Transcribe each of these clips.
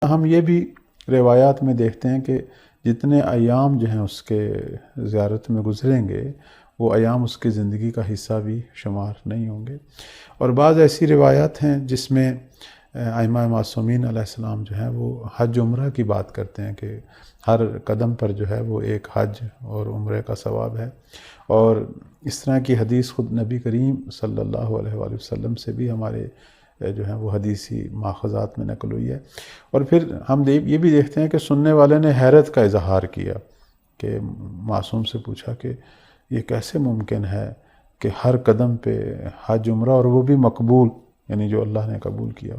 ہم یہ بھی روایات میں دیکھتے ہیں کہ جتنے ایام جو ہیں اس کے زیارت میں گزریں گے وہ ایام اس کی زندگی کا حصہ بھی شمار نہیں ہوں گے۔ اور بعض ایسی روایات ہیں جس میں ائمہ معصومین علیہ السلام جو ہیں وہ حج عمرہ کی بات کرتے ہیں کہ ہر قدم پر جو ہے وہ ایک حج اور عمرے کا ثواب ہے، اور اس طرح کی حدیث خود نبی کریم صلی اللہ علیہ وآلہ وسلم سے بھی ہمارے جو ہیں وہ حدیثی ماخذات میں نقل ہوئی ہے۔ اور پھر ہم یہ بھی دیکھتے ہیں کہ سننے والے نے حیرت کا اظہار کیا کہ معصوم سے پوچھا کہ یہ کیسے ممکن ہے کہ ہر قدم پہ حج عمرہ اور وہ بھی مقبول، یعنی جو اللہ نے قبول کیا۔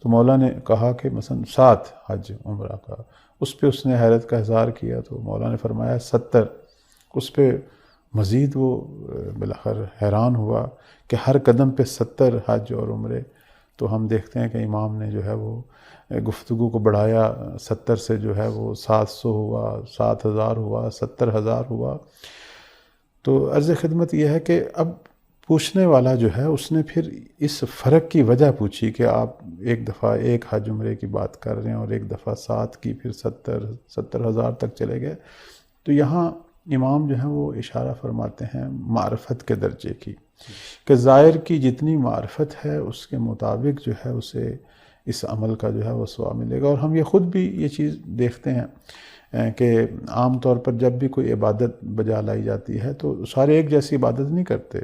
تو مولا نے کہا کہ مثلا 7 حج عمرہ کا، اس پہ اس نے حیرت کا اظہار کیا تو مولا نے فرمایا 70۔ اس پہ مزید وہ بالآخر حیران ہوا کہ ہر قدم پہ 70 حج اور عمرے۔ تو ہم دیکھتے ہیں کہ امام نے جو ہے وہ گفتگو کو بڑھایا، 70 سے جو ہے وہ 700 ہوا، 7000 ہوا، 70,000 ہوا۔ تو عرض خدمت یہ ہے کہ اب پوچھنے والا جو ہے اس نے پھر اس فرق کی وجہ پوچھی کہ آپ ایک دفعہ ایک حج عمرے کی بات کر رہے ہیں اور ایک دفعہ 7 کی، پھر 70,000 تک چلے گئے۔ تو یہاں امام جو ہیں وہ اشارہ فرماتے ہیں معرفت کے درجے کی، کہ زائر کی جتنی معرفت ہے اس کے مطابق جو ہے اسے اس عمل کا جو ہے وہ ثواب ملے گا۔ اور ہم یہ خود بھی یہ چیز دیکھتے ہیں کہ عام طور پر جب بھی کوئی عبادت بجا لائی جاتی ہے تو سارے ایک جیسی عبادت نہیں کرتے،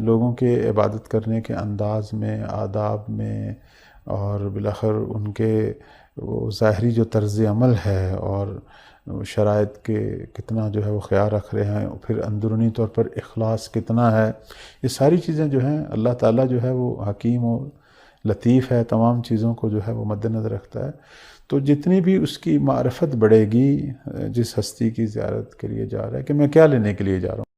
لوگوں کے عبادت کرنے کے انداز میں، آداب میں، اور بالآخر ان کے وہ ظاہری جو طرز عمل ہے اور شرائط کے کتنا جو ہے وہ خیال رکھ رہے ہیں، پھر اندرونی طور پر اخلاص کتنا ہے، یہ ساری چیزیں جو ہیں اللہ تعالیٰ جو ہے وہ حکیم و لطیف ہے، تمام چیزوں کو جو ہے وہ مد نظر رکھتا ہے۔ تو جتنی بھی اس کی معرفت بڑھے گی، جس ہستی کی زیارت کے لیے جا رہا ہے کہ میں کیا لینے کے لیے جا رہا ہوں۔